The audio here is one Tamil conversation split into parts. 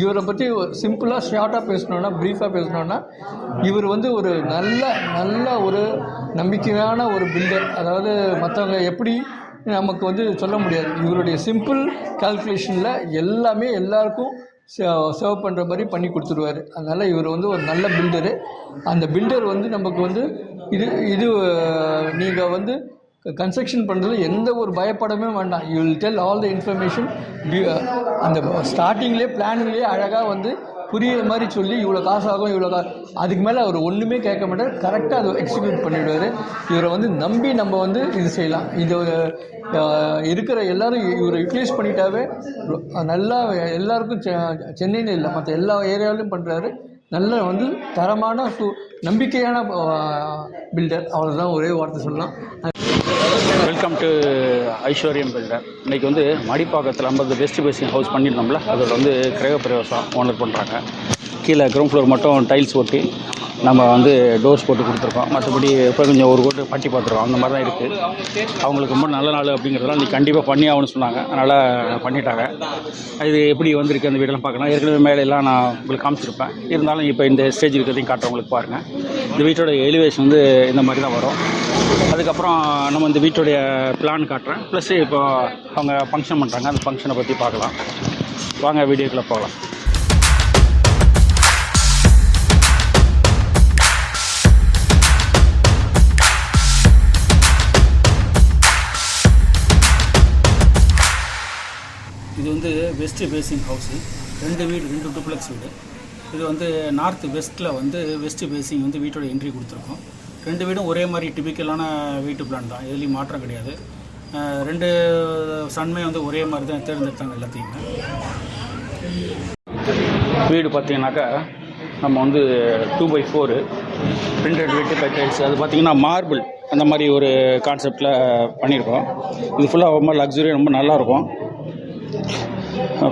இவரை பற்றி சிம்பிளாக ஷார்ட்டாக பேசணுன்னா ப்ரீஃபாக பேசணுன்னா இவர் வந்து ஒரு நல்ல ஒரு நம்பிக்கையான ஒரு பில்டர். அதாவது மற்றவங்க எப்படி நமக்கு வந்து சொல்ல முடியாது. இவருடைய சிம்பிள் கால்குலேஷனில் எல்லாமே எல்லாருக்கும் சர்வ் பண்ணுற மாதிரி பண்ணி கொடுத்துருவார். அதனால் இவர் வந்து ஒரு நல்ல பில்டரு. அந்த பில்டர் வந்து நமக்கு வந்து இது நீங்கள் வந்து கன்ஸ்ட்ரக்ஷன் பண்ணுறதுல எந்த ஒரு பயப்படமே வேண்டாம். You will tell all the information. அந்த ஸ்டார்டிங்லேயே பிளானிங்லேயே அழகாக வந்து புரியுற மாதிரி சொல்லி இவ்வளோ காசு ஆகும் அதுக்கு மேலே அவர் ஒன்றுமே கேட்க மாட்டார். கரெக்டாக அதை எக்ஸிக்யூட் பண்ணிவிடுவார். இவரை வந்து நம்பி நம்ம வந்து இது செய்யலாம். இது இருக்கிற எல்லோரும் இவரை யூட்டிலைஸ் பண்ணிட்டாவே நல்லா எல்லாருக்கும் சென்னைன்னு இல்லை மற்ற எல்லா ஏரியாவிலையும் பண்ணுறாரு. நல்ல வந்து தரமான நம்பிக்கையான பில்டர். அவ்வளோதான் ஒரே வார்த்தை சொல்லலாம். Welcome to aishwaryam.builder. இன்றைக்கி வந்து மடிப்பாக்கத்தில் 50 பெஸ்ட் பேசிங் ஹவுஸ் பண்ணியிருந்தோம்ல, அதில் வந்து கிரகப்பிரவேசம் ஓனர் பண்ணுறாங்க. கீழே கிரவுண்ட் ஃப்ளோர் மட்டும் டைல்ஸ் ஒட்டி நம்ம வந்து டோர்ஸ் போட்டு கொடுத்துருக்கோம். மற்றபடி இப்போ கொஞ்சம் ஒரு கோட்டு பட்டி பார்த்துருக்கோம். அந்த மாதிரி தான் இருக்குது. அவங்களுக்கு ரொம்ப நல்ல நாள் அப்படிங்கிறதுலாம் நீ கண்டிப்பாக பண்ணி ஆகணும்னு சொன்னாங்க. அதனால் பண்ணிட்டாங்க. இது எப்படி வந்திருக்கு அந்த வீடெல்லாம் பார்க்கலாம். ஏற்கனவே மேலையெல்லாம் நான் உங்களுக்கு காமிச்சிருப்பேன். இருந்தாலும் இப்போ இந்த ஸ்டேஜ் இருக்கிறதையும் காட்டுறவங்களுக்கு பாருங்கள். இந்த வீட்டோட எலிவேஷன் வந்து இந்த மாதிரி தான் வரும். அதுக்கப்புறம் நம்ம இந்த வீட்டுடைய பிளான் காட்டுறேன். ப்ளஸ் இப்போ அவங்க ஃபங்க்ஷன் பண்ணுறாங்க. அந்த ஃபங்க்ஷனை பற்றி பார்க்கலாம். வாங்க வீடியோக்குள்ளே போகலாம். இது வந்து வெஸ்ட் பேசிங் ஹவுஸு. 2 டூப்ளெக்ஸ் வீடு. இது வந்து நார்த் வெஸ்ட்டில் வந்து வெஸ்ட் பேசிங் வந்து வீட்டோட என்ட்ரி கொடுத்துருக்கோம். 2 வீடும் ஒரே மாதிரி டிபிக்கலான வீட்டு பிளான் தான். எதுலேயும் மாற்றம் கிடையாது. 2 சன்மே வந்து ஒரே மாதிரி தான் தேர்ந்தெடுத்தாங்க எல்லாத்தையுமே. வீடு பார்த்தீங்கன்னாக்கா நம்ம வந்து 2x4 பிரிண்டட் வீட்டு டைல்ஸ். அது பார்த்திங்கன்னா மார்பிள் அந்த மாதிரி ஒரு கான்செப்டில் பண்ணியிருக்கோம். இது ஃபுல்லாக ரொம்ப லக்ஸுரி, ரொம்ப நல்லாயிருக்கும்.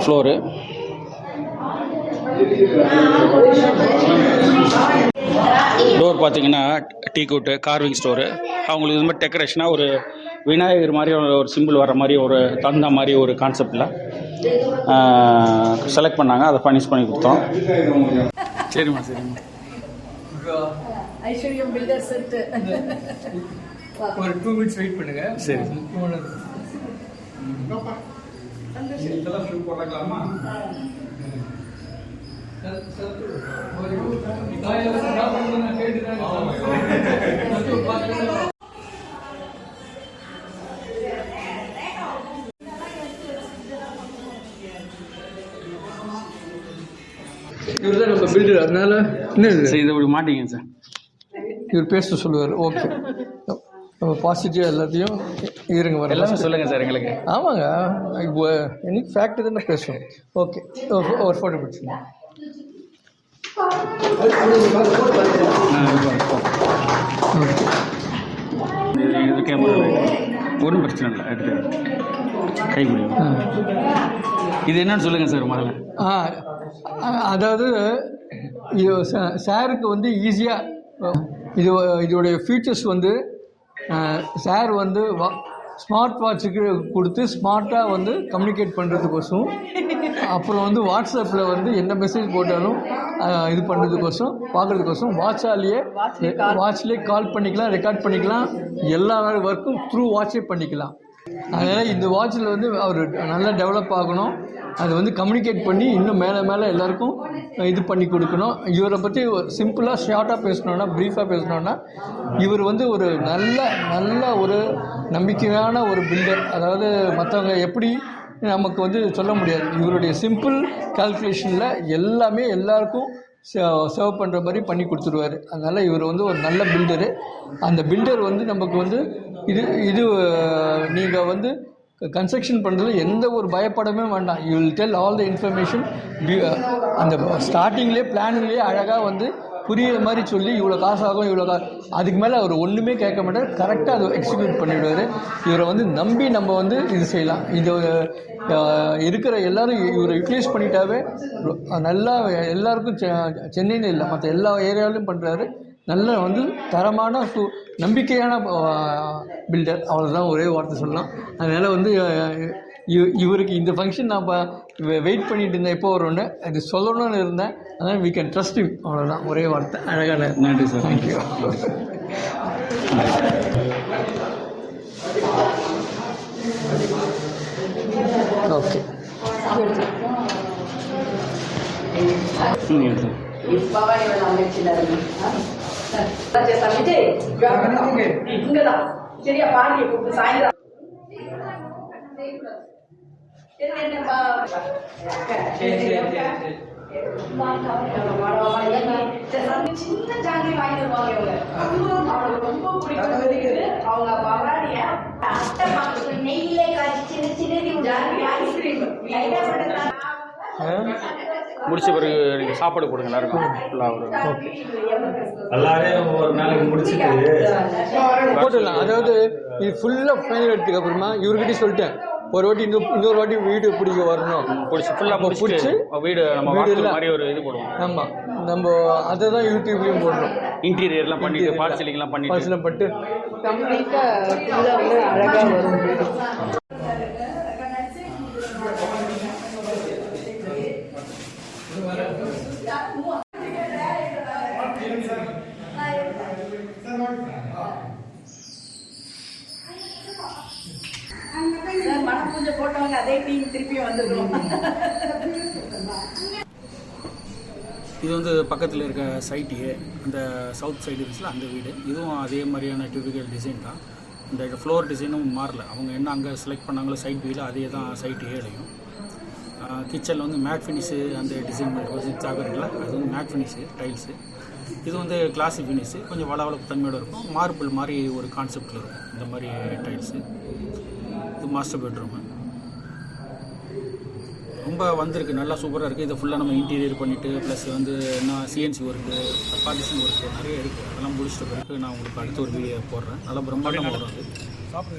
ஃப்ளோரு டோர் பார்த்தீங்கன்னா டீ கூட்டு கார்விங் ஸ்டோரு. அவங்களுக்கு இது மாதிரி டெக்கரேஷனாக ஒரு விநாயகர் மாதிரி ஒரு சிம்பிள் வர மாதிரி ஒரு தந்த மாதிரி ஒரு கான்செப்டில் செலக்ட் பண்ணாங்க. அதை ஃபர்னிஷ் பண்ணி கொடுத்தோம். சரிம்மா சரிம்மா. ஐஸ்வர்யம் பில்டர் செட் ஒரு 2 மினிட்ஸ் வெயிட் பண்ணுங்க. சரி. போடலாமா? இவர் தான் நம்ம பில்டர். அதனால என்ன இதை இப்படி மாட்டீங்க சார். இவர் பேச சொல்லுவார். ஓகே, நம்ம பாசிட்டிவாக எல்லாத்தையும் இருங்க வர எல்லாமே சொல்லுங்கள் சார் எங்களுக்கு. ஆமாங்க, இப்போ எனக்கு ஃபேக்ட் தானே பேசுவோம். ஓகே, ஒரு ஃபோட்டோ பிடிச்சிங்க. இது கேமரா ஒன்றும் பிரச்சனை இல்லை. எடுத்து கை முடியும். இது என்னன்னு சொல்லுங்கள் சார் முதல்ல. அதாவது சாருக்கு வந்து ஈஸியாக இதோடைய ஃபீச்சர்ஸ் வந்து சார் வந்து ஸ்மார்ட் வாட்சுக்கு கொடுத்து ஸ்மார்ட்டாக வந்து கம்யூனிகேட் பண்ணுறதுக்கோசம், அப்புறம் வந்து வாட்ஸ்அப்பில் வந்து என்ன மெசேஜ் போட்டாலும் இது பண்ணுறதுக்கோசம் பார்க்குறதுக்கோசம் வாட்ச்லேயே கால் பண்ணிக்கலாம், ரெக்கார்ட் பண்ணிக்கலாம். எல்லா ஒர்க்கும் த்ரூ வாட்சே பண்ணிக்கலாம். அதனால் இந்த வாட்சில் வந்து அவர் நல்லா டெவலப் ஆகணும். அதை வந்து கம்யூனிகேட் பண்ணி இன்னும் மேலே எல்லாருக்கும் இது பண்ணி கொடுக்கணும். இவரை பற்றி சிம்பிளாக ஷார்ட்டாக பேசணுன்னா ப்ரீஃபாக பேசணுன்னா இவர் வந்து ஒரு நல்ல ஒரு நம்பிக்கையான ஒரு பில்டர். அதாவது மற்றவங்க எப்படி நமக்கு வந்து சொல்ல முடியாது. இவருடைய சிம்பிள் கால்குலேஷனில் எல்லாமே எல்லாருக்கும் சர்வ் பண்ணுற மாதிரி பண்ணி கொடுத்துருவார். அதனால் இவர் வந்து ஒரு நல்ல பில்டரு. அந்த பில்டர் வந்து நமக்கு வந்து இது நீங்கள் வந்து கன்ஸ்ட்ரக்ஷன் பண்ணுறதுல எந்த ஒரு பயப்படமே வேண்டாம். You will tell all the information. அந்த ஸ்டார்டிங்லேயே பிளானிங்லேயே அழகாக வந்து புரியுற மாதிரி சொல்லி இவ்வளோ காசு ஆகும் அதுக்கு மேலே அவர் ஒன்றுமே கேட்க மாட்டார். கரெக்டாக அதை எக்ஸிக்யூட் பண்ணிவிடுவார். இவரை வந்து நம்பி நம்ம வந்து இது செய்யலாம். இது இருக்கிற எல்லோரும் இவரை யூட்டிலைஸ் பண்ணிட்டாவே நல்லா எல்லாருக்கும் சென்னைன்னு இல்லை மற்ற எல்லா ஏரியாவிலையும் பண்ணுறாரு. நல்ல வந்து தரமான நம்பிக்கையான பில்டர். அவ்வளோதான் ஒரே வார்த்தை சொல்லலாம். அதனால் வந்து இவருக்கு இந்த ஃபங்க்ஷன் நான் வெயிட் பண்ணிட்டு இருந்தேன் எப்போ வரும்னு அது சொல்லணும்னு இருந்தேன். அதனால் we can trust him. அவ்வளோதான், ஒரே வார்த்தை. அழகான நன்றி சார். தேங்க்யூ. ஓகே சரியா பாண்டிய கூப்பிட்டு சாயந்தரம் சின்ன ஜாங்கி வாங்கி வருவாங்க. ரொம்ப பிடிக்கும் அவங்க பவானிய நெய்யிலே காய்ச்சி சின்ன சின்ன ஜாங்கி ஐஸ்கிரீம் முடிச்ச பிறகு நீங்கள் சாப்பாடு கொடுங்க எல்லாருக்கும். எல்லாரையும் ஒரு நாளைக்கு முடிச்சுட்டு போட்டுடலாம். அதாவது இது ஃபுல்லாக ஃபைனல் எடுத்துக்கு அப்புறமா இவர்கிட்ட சொல்லிட்டேன், ஒரு வாட்டி இன்னொரு வாட்டி வீடு பிடிக்க வரணும், பிடிச்சி ஃபுல்லாக பிடிச்சி வீடு நம்ம வீடு மாதிரி ஒரு இது போடுவோம். ஆமாம், நம்ம அதை தான் யூடியூப்லேயும் போடுறோம். இன்டீரியர்லாம் பண்ணிட்டு பார்சலிங்லாம் பண்ணிட்டு பார்சலாம் பட்டு கம்ப்ளீட்டாக ஃபுல்லாக வந்து அழகாக வரும் வீடு. மன பூஜை போட்டவங்க அதே டீம் திருப்பியும் வந்துடும். இது வந்து பக்கத்தில் இருக்க சைட்டு, அந்த சவுத் சைடு இருந்துச்சுல அந்த வீடு. இதுவும் அதே மாதிரியான டிபிக்கல் டிசைன் தான். இந்த ஃப்ளோர் டிசைனும் மாறல. அவங்க என்ன அங்கே செலக்ட் பண்ணாங்களோ சைட் வீடு அதே தான் சைட்டு ஏழையும். கிச்சனில் வந்து மேட் ஃபினிஷு அந்த டிசைன் கொஞ்சம் சாப்பிட்றீங்களா, அது வந்து மேட் ஃபினிஷு டைல்ஸு. இது வந்து கிளாஸி ஃபினிஷு, கொஞ்சம் வளவளப்பு தன்மையோடு இருக்கும். மார்பிள் மாதிரி ஒரு கான்செப்டில் இருக்கும் இந்த மாதிரி டைல்ஸு. இது மாஸ்டர் பெட்ரூமு ரொம்ப வந்திருக்கு, நல்லா சூப்பராக இருக்குது. இதை ஃபுல்லாக நம்ம இன்டீரியர் பண்ணிவிட்டு ப்ளஸ் வந்து என்ன சிஎன்சி ஒர்க்கு, பார்ட்டிஷன் ஒர்க்கு நிறைய இருக்குது. அதெல்லாம் முடிச்சிட்ட பிறகு நான் உங்களுக்கு அடுத்த ஒரு வீடியோ போடுறேன். நல்லா பிரம்மாண்டமாக வரும் அது.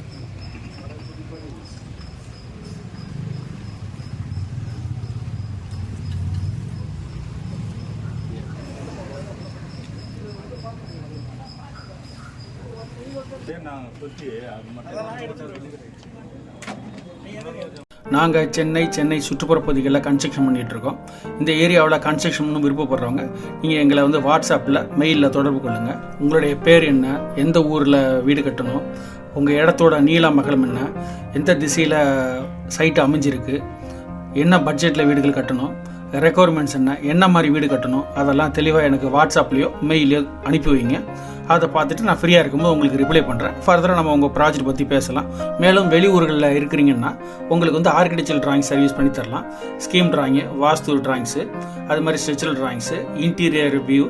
நாங்கள் சென்னை சுற்றுப்புற பகுதிகளில் கன்ஸ்ட்ரக்ஷன் பண்ணிகிட்ருக்கோம். இந்த ஏரியாவில் கன்ஸ்ட்ரக்ஷன் விருப்பப்படுறவங்க நீங்கள் எங்களை வந்து வாட்ஸ்அப்பில் மெயிலில் தொடர்பு கொள்ளுங்கள். உங்களுடைய பேர் என்ன, எந்த ஊரில் வீடு கட்டணும், உங்கள் இடத்தோட நீளம் அகலம் என்ன, எந்த திசையில் சைட்டு அமைஞ்சிருக்கு, என்ன பட்ஜெட்டில் வீடுகள் கட்டணும், ரெக்குவயர்மெண்ட்ஸ் என்ன மாதிரி வீடு கட்டணும், அதெல்லாம் தெளிவாக எனக்கு வாட்ஸ்அப்லேயோ மெயிலையோ அனுப்பி வைங்க. அதை பார்த்துட்டு நான் ஃப்ரீயாக இருக்கும்போது உங்களுக்கு ரிப்ளை பண்ணுறேன். ஃபர்தராக நம்ம உங்கள் ப்ராஜெக்ட் பற்றி பேசலாம். மேலும் வெளியூர்களில் இருக்கிறீங்கன்னா உங்களுக்கு வந்து ஆர்கிடெக்சரல் டிராயிங் சர்வீஸ் பண்ணி தரலாம். ஸ்கீம் டிராயிங்கு, வாஸ்து டிராயிங்ஸு, அது மாதிரி structural drawings, interior view,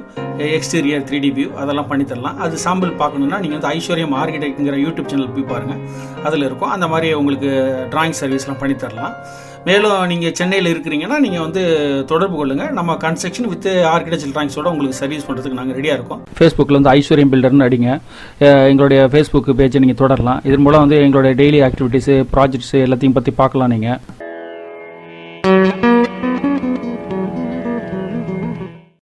exterior 3D view அதெல்லாம் பண்ணி தரலாம். அது சாம்பிள் பார்க்கணுன்னா நீங்கள் வந்து ஐஸ்வர்யம் ஆர்கிடெக்ட்ங்கிற யூடியூப் சேனல் போய் பாருங்கள், அதில் இருக்கும். அந்த மாதிரி உங்களுக்கு டிராயிங் சர்வீஸ்லாம் பண்ணி தரலாம். மேலும் நீங்கள் சென்னையில் இருக்கிறீங்கன்னா நீங்கள் வந்து தொடர்பு கொள்ளுங்கள். நம்ம கன்ஸ்ட்ரக்ஷன் வித் ஆர்கிடெக்சரல் டிராயிங்ஸோட உங்களுக்கு சர்வீஸ் பண்ணுறதுக்கு நாங்கள் ரெடியாக இருக்கோம். ஃபேஸ்புக்கில் வந்து ஐஸ்வர்யம் பில்டர்னு அடிங்க, எங்களுடைய ஃபேஸ்புக் பேஜை நீங்கள் தொடரலாம். இதன் மூலம் வந்து எங்களுடைய டெய்லி ஆக்டிவிட்டீஸு, ப்ராஜெக்ட்ஸு எல்லாத்தையும் பற்றி பார்க்கலாம் நீங்கள்.